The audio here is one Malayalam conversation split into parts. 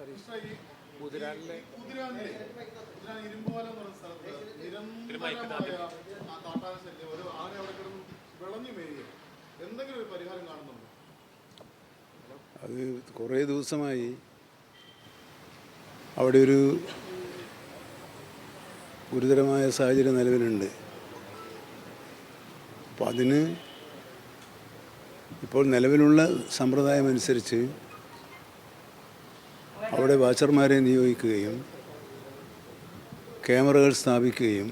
സതീഷ് കുതിരാനിലെ ഇരുമ്പുപാലം എന്ന് പറഞ്ഞ സ്ഥലത്ത് നിരന്തരമായ കാട്ടാന ശല്യം, ഒരു ആന അവിടെ കിടന്ന് വിളഞ്ഞു മേയുക. എന്തെങ്കിലും ഒരു പരിഹാരം കാണുന്നുണ്ടോ? അത് കുറേ ദിവസമായി അവിടെ ഒരു ഗുരുതരമായ സാഹചര്യം നിലവിലുണ്ട്. അപ്പോൾ അതിന് ഇപ്പോൾ നിലവിലുള്ള സമ്പ്രദായം അനുസരിച്ച് അവിടെ വാച്ചർമാരെ നിയോഗിക്കുകയും ക്യാമറകൾ സ്ഥാപിക്കുകയും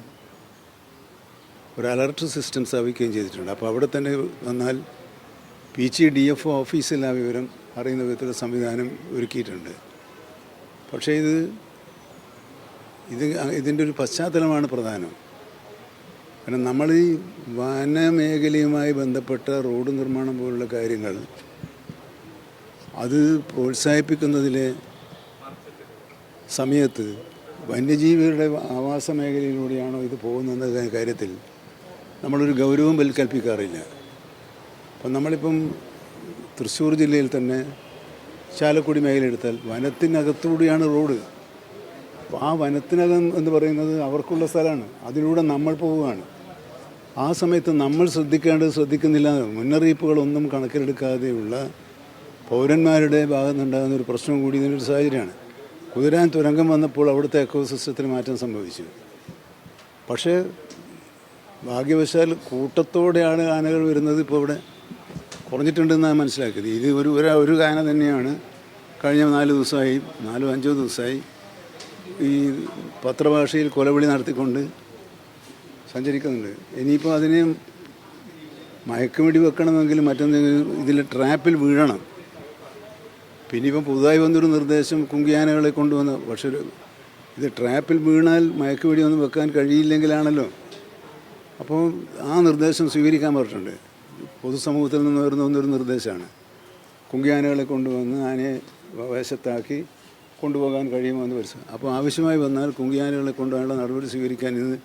ഒരു അലർട്ട് സിസ്റ്റം സ്ഥാപിക്കുകയും ചെയ്തിട്ടുണ്ട്. അപ്പോൾ അവിടെ തന്നെ വന്നാൽ DFO ഓഫീസിൽ ആ വിവരം അറിയുന്ന വിധത്തിലുള്ള സംവിധാനം ഒരുക്കിയിട്ടുണ്ട്. പക്ഷേ ഇതിൻ്റെ ഒരു പശ്ചാത്തലമാണ് പ്രധാനം. കാരണം നമ്മൾ ഈ വനമേഖലയുമായി ബന്ധപ്പെട്ട റോഡ് നിർമ്മാണം പോലുള്ള കാര്യങ്ങൾ അത് പ്രോത്സാഹിപ്പിക്കുന്നതിലെ സമയത്ത് വന്യജീവികളുടെ ആവാസ മേഖലയിലൂടെയാണോ ഇത് പോകുന്നതെന്ന കാര്യത്തിൽ നമ്മളൊരു ഗൗരവം കൽപ്പിക്കാറില്ല. അപ്പം നമ്മളിപ്പം തൃശ്ശൂർ ജില്ലയിൽ തന്നെ ചാലക്കുടി മേഖല എടുത്താൽ വനത്തിനകത്തൂടെയാണ് റോഡ്. അപ്പോൾ ആ വനത്തിനകം എന്ന് പറയുന്നത് അവർക്കുള്ള സ്ഥലമാണ്, അതിലൂടെ നമ്മൾ പോവുകയാണ്. ആ സമയത്ത് നമ്മൾ ശ്രദ്ധിക്കുന്നില്ല. മുന്നറിയിപ്പുകളൊന്നും കണക്കിലെടുക്കാതെയുള്ള പൗരന്മാരുടെ ഭാഗത്തുനിന്നുണ്ടാകുന്ന ഒരു പ്രശ്നം കൂടി ഇതിനൊരു സാഹചര്യമാണ്. കുതിരാൻ തുരങ്കം വന്നപ്പോൾ അവിടുത്തെ എക്കോസിസ്റ്റത്തിന് മാറ്റം സംഭവിച്ചു. പക്ഷേ ഭാഗ്യവശാൽ കൂട്ടത്തോടെയാണ് ആനകൾ വരുന്നത്. ഇപ്പോൾ ഇവിടെ കുറഞ്ഞിട്ടുണ്ടെന്നാണ് മനസ്സിലാക്കിയത്. ഇത് ഒരു ആന തന്നെയാണ് കഴിഞ്ഞ 4-5 ദിവസമായി ഈ പത്രഭാഷയിൽ കൊലവിളി നടത്തിക്കൊണ്ട് സഞ്ചരിക്കുന്നുണ്ട്. ഇനിയിപ്പോൾ അതിന് മയക്കുമിടി വെക്കണമെങ്കിലും മറ്റെന്തെങ്കിലും ഇതിൽ ട്രാപ്പിൽ വീഴണം. പിന്നെ ഇപ്പം പുതുതായി വന്നൊരു നിർദ്ദേശം കുങ്കിയാനകളെ കൊണ്ടുവന്ന്, പക്ഷേ ഇത് ട്രാപ്പിൽ വീണാൽ മയക്കുപിടി ഒന്നും വെക്കാൻ കഴിയില്ലെങ്കിലാണല്ലോ. അപ്പോൾ ആ നിർദ്ദേശം സ്വീകരിക്കാൻ പറഞ്ഞിട്ടുണ്ട്. പൊതുസമൂഹത്തിൽ നിന്ന് വരുന്ന ഒന്നൊരു നിർദ്ദേശമാണ്. കുങ്കിയാനകളെ കൊണ്ടുവന്ന് ആനയെ വശത്താക്കി കൊണ്ടുപോകാൻ കഴിയുമെന്ന് പരിശോധിച്ചു. അപ്പോൾ ആവശ്യമായി വന്നാൽ കുങ്കിയാനകളെ കൊണ്ടുപോകാനുള്ള നടപടി സ്വീകരിക്കാൻ ഇന്ന്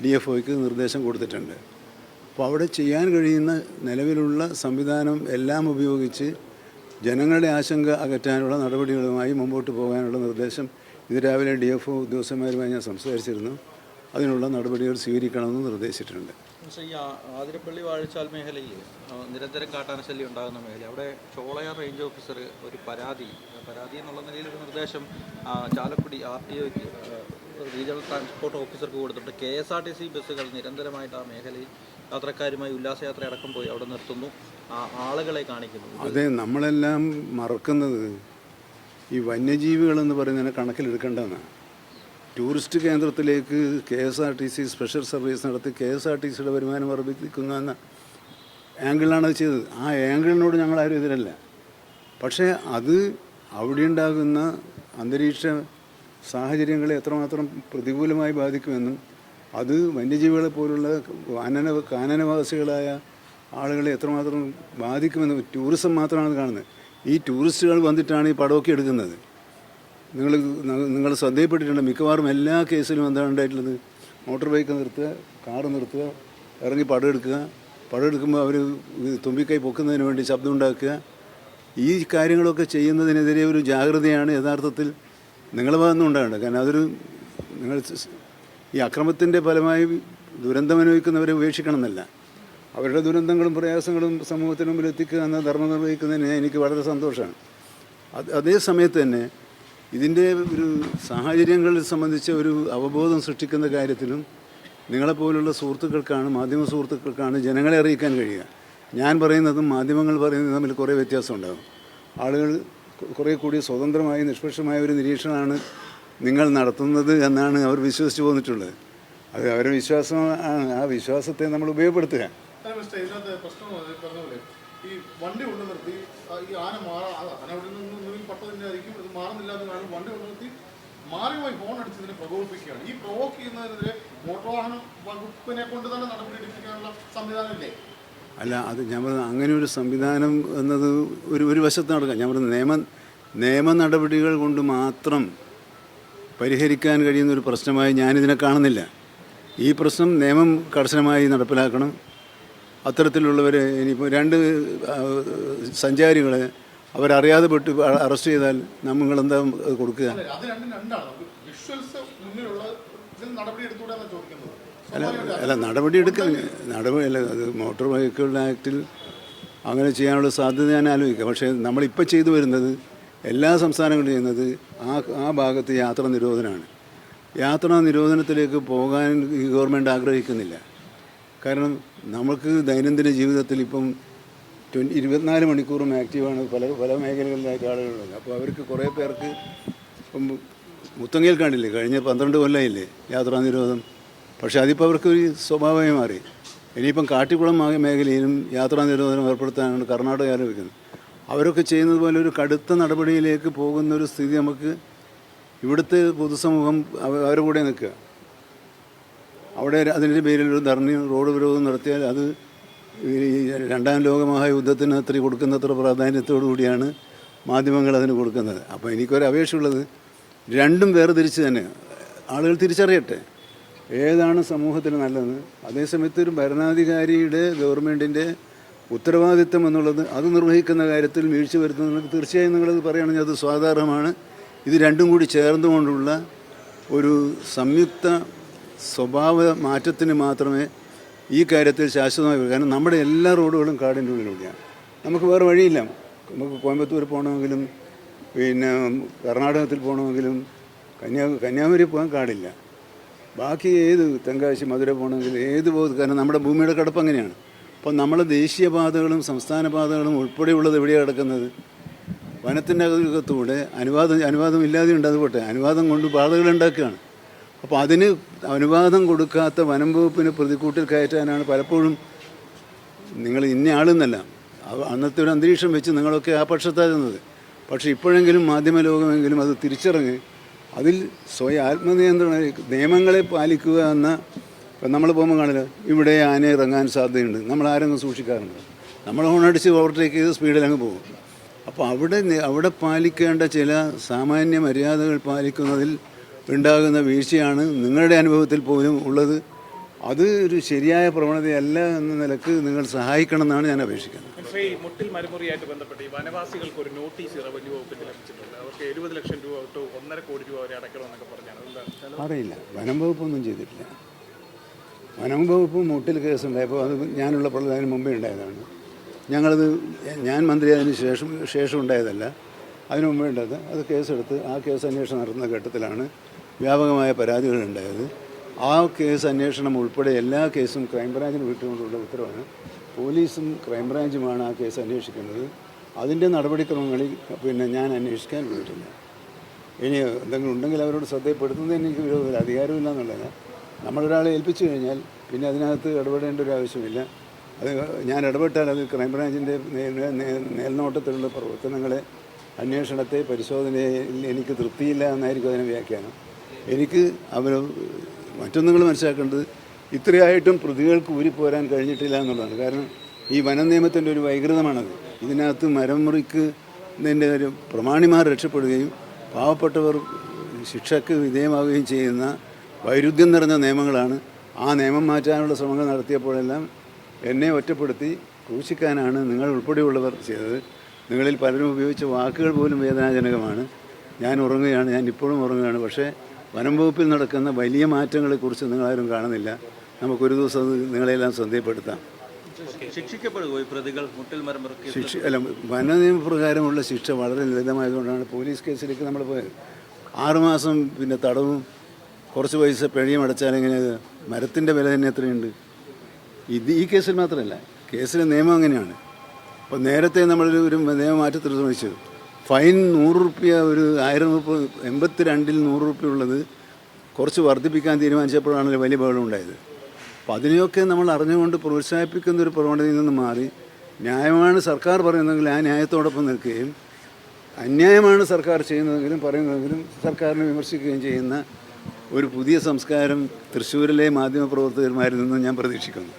DFOയ്ക്ക് നിർദ്ദേശം കൊടുത്തിട്ടുണ്ട്. അപ്പോൾ അവിടെ ചെയ്യാൻ കഴിയുന്ന നിലവിലുള്ള സംവിധാനം എല്ലാം ഉപയോഗിച്ച് ജനങ്ങളുടെ ആശങ്ക അകറ്റാനുള്ള നടപടികളുമായി മുമ്പോട്ട് പോകാനുള്ള നിർദ്ദേശം ഇത് രാവിലെ DFO ഉദ്യോഗസ്ഥന്മാരുമായി ഞാൻ സംസാരിച്ചിരുന്നു. അതിനുള്ള നടപടികൾ സ്വീകരിക്കണമെന്ന് നിർദ്ദേശിച്ചിട്ടുണ്ട്. ഈ ആതിരപ്പള്ളി വാഴച്ചാൽ മേഖലയിൽ നിരന്തരം കാട്ടാന ശല്യം ഉണ്ടാകുന്ന മേഖല, അവിടെ ചോളയാർ റേഞ്ച് ഓഫീസർ ഒരു പരാതി എന്നുള്ള നിലയിൽ ഒരു നിർദ്ദേശം ചാലക്കുടി RTOയ്ക്ക് റീജിയണൽ ട്രാൻസ്പോർട്ട് ഓഫീസർക്ക് കൊടുത്തിട്ട് KSRTC ബസ്സുകൾ നിരന്തരമായിട്ട് ആ മേഖലയിൽ യാത്രക്കാരുമായി ഉല്ലാസയാത്ര അടക്കം പോയി അവിടെ നിർത്തുന്നു, ആളുകളെ കാണിക്കുന്നു. അതെ, നമ്മളെല്ലാം മറക്കുന്നത് ഈ വന്യജീവികളെന്ന് പറയുന്നതിനെ കണക്കിലെടുക്കേണ്ടതെന്നാണ്. ടൂറിസ്റ്റ് കേന്ദ്രത്തിലേക്ക് KSRTC സ്പെഷ്യൽ സർവീസ് നടത്തി KSRTCയുടെ വരുമാനം വർദ്ധിപ്പിക്കുന്ന എന്ന ആംഗിളിലാണ് അത് ചെയ്തത്. ആ ആംഗിളിനോട് ഞങ്ങളാരും എതിരല്ല. പക്ഷേ അത് അവിടെ ഉണ്ടാകുന്ന അന്തരീക്ഷ സാഹചര്യങ്ങളെ എത്രമാത്രം പ്രതികൂലമായി ബാധിക്കുമെന്നും അത് വന്യജീവികളെ പോലുള്ള കാനനവാസികളായ ആളുകളെ എത്രമാത്രം ബാധിക്കുമെന്നും ടൂറിസം മാത്രമാണ് കാണുന്നത്. ഈ ടൂറിസ്റ്റുകൾ വന്നിട്ടാണ് ഈ പടമൊക്കെ എടുക്കുന്നത്. നിങ്ങൾ ശ്രദ്ധയിൽപ്പെട്ടിട്ടുണ്ട്, മിക്കവാറും എല്ലാ കേസിലും എന്താണ് ഉണ്ടായിട്ടുള്ളത്? മോട്ടോർ ബൈക്ക് നിർത്തുക, കാറ് നിർത്തുക, ഇറങ്ങി പടം എടുക്കുമ്പോൾ അവർ തുമ്പിക്കൈ പൊക്കുന്നതിന് വേണ്ടി ശബ്ദം ഉണ്ടാക്കുക. ഈ കാര്യങ്ങളൊക്കെ ചെയ്യുന്നതിനെതിരെ ഒരു ജാഗ്രതയാണ് യഥാർത്ഥത്തിൽ നിങ്ങളുടെ ഭാഗത്തുനിന്ന് ഉണ്ടാകേണ്ടത്. കാരണം നിങ്ങൾ ഈ അക്രമത്തിൻ്റെ ഫലമായി ദുരന്തമനുഭവിക്കുന്നവരെ ഉപേക്ഷിക്കണം എന്നല്ല, അവരുടെ ദുരന്തങ്ങളും പ്രയാസങ്ങളും സമൂഹത്തിന് മുമ്പിൽ എത്തിക്കുക എന്ന ധർമ്മം നിർവഹിക്കുന്നതിന് എനിക്ക് വളരെ സന്തോഷമാണ്. അതേ സമയത്ത് തന്നെ ഇതിൻ്റെ ഒരു സാഹചര്യങ്ങളെ സംബന്ധിച്ച ഒരു അവബോധം സൃഷ്ടിക്കുന്ന കാര്യത്തിലും നിങ്ങളെപ്പോലുള്ള സുഹൃത്തുക്കൾക്കാണ്, മാധ്യമ സുഹൃത്തുക്കൾക്കാണ് ജനങ്ങളെ അറിയിക്കാൻ കഴിയുക. ഞാൻ പറയുന്നതും മാധ്യമങ്ങൾ പറയുന്നതും തമ്മിൽ കുറേ വ്യത്യാസം ഉണ്ടാകും. ആളുകൾ കുറേ കൂടി സ്വതന്ത്രമായി നിഷ്പക്ഷമായ ഒരു നിരീക്ഷണമാണ് നിങ്ങൾ നടത്തുന്നത് എന്നാണ് അവർ വിശ്വസിച്ച് പോന്നിട്ടുള്ളത്. അത് അവരുടെ വിശ്വാസമാണ്. ആ വിശ്വാസത്തെ നമ്മൾ ഉപയോഗപ്പെടുത്തുക. ഈ വണ്ടി കൊണ്ട് നിർത്തി ഈ ആന അവിടെ നിന്ന് പട്ടതിൻ്റെയായിരിക്കും ഇത് മാറുന്നില്ലാതെ കാണും. വണ്ടി കൊണ്ട് നിർത്തി മാറി ഫോൺ അടിച്ചതിനെ പ്രകോപിപ്പിക്കുകയാണ്. ഈ പ്രൊവോക്ക് ചെയ്യുന്നതിനെതിരെ മോട്ടോർ വാഹന വകുപ്പിനെ കൊണ്ട് തന്നെ നടപടി എടുപ്പിക്കാനുള്ള സംവിധാനമില്ലേ? അല്ല, അത് ഞാൻ പറഞ്ഞ അങ്ങനെ ഒരു സംവിധാനം എന്നത് ഒരു വശത്ത് നടക്കാം. ഞാൻ പറഞ്ഞ നിയമ നടപടികൾ കൊണ്ട് മാത്രം പരിഹരിക്കാൻ കഴിയുന്നൊരു പ്രശ്നമായി ഞാനിതിനെ കാണുന്നില്ല. ഈ പ്രശ്നം നിയമം കർശനമായി നടപ്പിലാക്കണം. അത്തരത്തിലുള്ളവരെ ഇനിയിപ്പോൾ 2 സഞ്ചാരികളെ അവരറിയാതെ പെട്ട് അറസ്റ്റ് ചെയ്താൽ നമ്മളെന്താ കൊടുക്കുക? അത് രണ്ടും രണ്ടാണ്. നമുക്ക് വിഷ്വൽസ് മുന്നിലുള്ള നടപടി എടുത്തുകൂടാന്നാണ് ചോദിക്കുന്നത്. അല്ല നടപടി അല്ല, അത് മോട്ടോർ വെഹിക്കിൾ ആക്ടിൽ അങ്ങനെ ചെയ്യാനുള്ള സാധ്യത ഞാൻ ആലോചിക്കാം. പക്ഷേ നമ്മളിപ്പോൾ ചെയ്തു വരുന്നത് എല്ലാ സംസ്ഥാനങ്ങളും ചെയ്യുന്നത് ആ ഭാഗത്ത് യാത്രാ നിരോധനമാണ്. യാത്രാ നിരോധനത്തിലേക്ക് പോകാൻ ഈ ഗവൺമെൻറ് ആഗ്രഹിക്കുന്നില്ല. കാരണം നമുക്ക് ദൈനംദിന ജീവിതത്തിൽ ഇപ്പം 24 മണിക്കൂറും ആക്റ്റീവാണ് പല മേഖലകളിലായിട്ട് ആളുകളുള്ളത്. അപ്പോൾ അവർക്ക് കുറേ പേർക്ക് ഇപ്പം മുത്തങ്ങയിൽ കണ്ടില്ലേ, കഴിഞ്ഞ 12 കൊല്ലമായില്ലേ യാത്രാ നിരോധനം. പക്ഷേ അതിപ്പോൾ അവർക്കൊരു സ്വഭാവമായി മാറി. ഇനിയിപ്പം കാട്ടിക്കുളം മേഖലയിലും യാത്രാ നിരോധനം ഏർപ്പെടുത്താനാണ് കർണാടക ആലോചിക്കുന്നത്. അവരൊക്കെ ചെയ്യുന്നത് പോലെ ഒരു കടുത്ത നടപടിയിലേക്ക് പോകുന്നൊരു സ്ഥിതി നമുക്ക് ഇവിടുത്തെ പൊതുസമൂഹം അവരുടെ കൂടെ നിൽക്കുക. അവിടെ അതിൻ്റെ പേരിൽ ഒരു ധർണയും റോഡ് വിരോധം നടത്തിയാൽ അത് ഈ 2ാം ലോകമഹായുദ്ധത്തിന് അത്ര കൊടുക്കുന്നത്ര പ്രാധാന്യത്തോടു കൂടിയാണ് മാധ്യമങ്ങൾ അതിന് കൊടുക്കുന്നത്. അപ്പോൾ എനിക്കൊരു അപേക്ഷയുള്ളത് രണ്ടും വേർതിരിച്ച് തന്നെ ആളുകൾ തിരിച്ചറിയട്ടെ ഏതാണ് സമൂഹത്തിന് നല്ലത്. അതേസമയത്ത് ഒരു ഭരണാധികാരിയുടെ ഗവൺമെൻറ്റിൻ്റെ ഉത്തരവാദിത്വം എന്നുള്ളത് അത് നിർവഹിക്കുന്ന കാര്യത്തിൽ വീഴ്ച വരുത്തുന്നത് തീർച്ചയായും നിങ്ങളത് പറയുകയാണെങ്കിൽ അത് സ്വാധാരണമാണ്. ഇത് രണ്ടും കൂടി ചേർന്നുകൊണ്ടുള്ള ഒരു സംയുക്ത സ്വഭാവ മാറ്റത്തിന് മാത്രമേ ഈ കാര്യത്തിൽ ശാശ്വതമായി വരും. കാരണം നമ്മുടെ എല്ലാ റോഡുകളും കാടിൻ്റെ ഉള്ളിലൂടെയാണ്. നമുക്ക് വേറെ വഴിയില്ല. നമുക്ക് കോയമ്പത്തൂർ പോകണമെങ്കിലും പിന്നെ കർണാടകത്തിൽ പോകണമെങ്കിലും കന്യാകുമാരി പോകാൻ കാടില്ല. ബാക്കി ഏത് തെങ്കാശി മധുര പോകണമെങ്കിൽ ഏത് പോകും. കാരണം നമ്മുടെ ഭൂമിയുടെ കിടപ്പ് അങ്ങനെയാണ്. അപ്പോൾ നമ്മളെ ദേശീയപാതകളും സംസ്ഥാന പാതകളും ഉൾപ്പെടെയുള്ളത് എവിടെയാണ് കിടക്കുന്നത്? വനത്തിൻ്റെ അകത്തൂടെ അനുവാദം ഇല്ലാതെ ഉണ്ട്. അതുപോട്ടെ അനുവാദം കൊണ്ട് പാതകൾ ഉണ്ടാക്കുകയാണ്. അപ്പോൾ അതിന് അനുവാദം കൊടുക്കാത്ത വനം വകുപ്പിന് പ്രതിക്കൂട്ടിൽ കയറ്റാനാണ് പലപ്പോഴും നിങ്ങൾ ഇന്ന ആളെന്നല്ല അന്നത്തെ ഒരു അന്തരീക്ഷം വെച്ച് നിങ്ങളൊക്കെ ആ പക്ഷത്തായിരുന്നത്. പക്ഷേ ഇപ്പോഴെങ്കിലും മാധ്യമ ലോകമെങ്കിലും അത് തിരിച്ചറിഞ്ഞ് അതിൽ സ്വയം ആത്മനിയന്ത്രണ നിയമങ്ങളെ പാലിക്കുക എന്ന. ഇപ്പം നമ്മൾ പോകുമ്പോൾ കാണില്ല ഇവിടെ ആന ഇറങ്ങാൻ സാധ്യതയുണ്ട്, നമ്മൾ ആരെങ്കിലും സൂക്ഷിക്കാറുണ്ട്. നമ്മൾ ഹോണടിച്ച് ഓവർടേക്ക് ചെയ്ത് സ്പീഡിൽ അങ്ങ് പോകും. അപ്പോൾ അവിടെ പാലിക്കേണ്ട ചില സാമാന്യ മര്യാദകൾ പാലിക്കുന്നതിൽ ഉണ്ടാകുന്ന വീഴ്ചയാണ് നിങ്ങളുടെ അനുഭവത്തിൽ പോലും ഉള്ളത്. അത് ഒരു ശരിയായ പ്രവണതയല്ല എന്ന നിലക്ക് നിങ്ങൾ സഹായിക്കണം എന്നാണ് ഞാൻ അപേക്ഷിക്കുന്നത്. ഈ മുട്ടിൽ മരമുറിയായിട്ട് ബന്ധപ്പെട്ട് ഈ വനവാസികൾക്ക് ഒരു നോട്ടീസ് റവന്യൂ വകുപ്പിന് ലഭിച്ചിട്ടുണ്ട്. അവർക്ക് 70 ലക്ഷം രൂപ തൊട്ട് 1.5 കോടി രൂപ വരെ അടയ്ക്കണമെന്നൊക്കെ പറഞ്ഞാണ്. അറിയില്ല, വനം വകുപ്പൊന്നും ചെയ്തിട്ടില്ല. വനം വകുപ്പ് മുട്ടിൽ കേസുണ്ടായപ്പോൾ അത് ഞാനുള്ളപ്പോൾ അതിന് മുമ്പേ ഉണ്ടായതാണ്. ഞാൻ മന്ത്രിയായതിന് ശേഷം ഉണ്ടായതല്ല, അതിനു മുമ്പേ ഉണ്ടായത്. അത് കേസെടുത്ത് ആ കേസ് അന്വേഷണം നടത്തുന്ന ഘട്ടത്തിലാണ് വ്യാപകമായ പരാതികൾ ഉണ്ടായത്. ആ കേസ് അന്വേഷണം ഉൾപ്പെടെ എല്ലാ കേസും ക്രൈംബ്രാഞ്ചിന് വിട്ടുകൊണ്ടുള്ള ഉത്തരവാണ്. പോലീസും ക്രൈംബ്രാഞ്ചുമാണ് ആ കേസ് അന്വേഷിക്കുന്നത്. അതിൻ്റെ നടപടിക്രമങ്ങളിൽ ഞാൻ അന്വേഷിക്കാൻ പോയിട്ടില്ല. ഇനി എന്തെങ്കിലും ഉണ്ടെങ്കിൽ അവരോട് ശ്രദ്ധപ്പെടുത്തുന്നത് എനിക്ക് വിരോധമില്ല, അധികാരമില്ല എന്നുള്ളതല്ല. നമ്മളൊരാളെ ഏൽപ്പിച്ചു കഴിഞ്ഞാൽ പിന്നെ അതിനകത്ത് ഇടപെടേണ്ട ഒരു ആവശ്യമില്ല. അത് ഞാൻ ഇടപെട്ടാൽ അത് ക്രൈംബ്രാഞ്ചിൻ്റെ മേൽനോട്ടത്തിലുള്ള പ്രവർത്തനങ്ങളെ അന്വേഷണത്തെ പരിശോധനയിൽ എനിക്ക് തൃപ്തിയില്ല എന്നായിരിക്കും അതിനെ വ്യാഖ്യാനം. എനിക്ക് മറ്റൊന്നുങ്ങൾ മനസ്സിലാക്കേണ്ടത് ഇത്രയായിട്ടും പ്രതികൾക്ക് ഊരിപ്പോരാൻ കഴിഞ്ഞിട്ടില്ല എന്നുള്ളതാണ്. കാരണം ഈ വനം നിയമത്തിൻ്റെ ഒരു വൈകൃതമാണത്. ഇതിനകത്ത് മരം മുറിക്കുന്നതിൻ്റെ ഒരു പ്രമാണിമാർ രക്ഷപ്പെടുകയും പാവപ്പെട്ടവർ ശിക്ഷയ്ക്ക് വിധേയമാവുകയും ചെയ്യുന്ന വൈരുദ്ധ്യം നിറഞ്ഞ നിയമങ്ങളാണ്. ആ നിയമം മാറ്റാനുള്ള ശ്രമങ്ങൾ നടത്തിയപ്പോഴെല്ലാം എന്നെ ഒറ്റപ്പെടുത്തി ക്രൂശിക്കാനാണ് നിങ്ങൾ ഉൾപ്പെടെയുള്ളവർ ചെയ്തത്. നിങ്ങളിൽ പലരും ഉപയോഗിച്ച വാക്കുകൾ പോലും വേദനാജനകമാണ്. ഞാൻ ഇപ്പോഴും ഉറങ്ങുകയാണ്. പക്ഷേ വനം വകുപ്പിൽ നടക്കുന്ന വലിയ മാറ്റങ്ങളെക്കുറിച്ച് നിങ്ങളാരും കാണുന്നില്ല. നമുക്കൊരു ദിവസം അത് നിങ്ങളെല്ലാം ശ്രദ്ധയപ്പെടുത്താം. വനനിയമപ്രകാരമുള്ള ശിക്ഷ വളരെ ലളിതമായതുകൊണ്ടാണ് പോലീസ് കേസിലേക്ക് നമ്മൾ പോയത്. 6 മാസം തടവും കുറച്ച് പൈസ പിഴയും അടച്ചാൽ എങ്ങനെ? മരത്തിൻ്റെ വില തന്നെ എത്രയുണ്ട്? ഈ കേസിൽ മാത്രമല്ല, കേസിലെ നിയമം അങ്ങനെയാണ്. അപ്പോൾ നേരത്തെ നമ്മളൊരു നിയമം മാറ്റത്തിൽ ശ്രമിച്ചു. ഫൈൻ 100 രൂപ, ഒരു 1082-ൽ 100 രൂപ ഉള്ളത് കുറച്ച് വർദ്ധിപ്പിക്കാൻ തീരുമാനിച്ചപ്പോഴാണല്ലോ വലിയ ബഹളം ഉണ്ടായത്. അപ്പോൾ അതിനെയൊക്കെ നമ്മൾ അറിഞ്ഞുകൊണ്ട് പ്രോത്സാഹിപ്പിക്കുന്ന ഒരു പ്രവണതയിൽ നിന്ന് മാറി ന്യായമാണ് സർക്കാർ പറയുന്നതെങ്കിൽ ആ ന്യായത്തോടൊപ്പം നിൽക്കുകയും അന്യായമാണ് സർക്കാർ പറയുന്നതെങ്കിലും സർക്കാരിനെ വിമർശിക്കുകയും ചെയ്യുന്ന ഒരു പുതിയ സംസ്കാരം തൃശ്ശൂരിലെ മാധ്യമപ്രവർത്തകന്മാരിൽ നിന്നും ഞാൻ പ്രതീക്ഷിക്കുന്നു.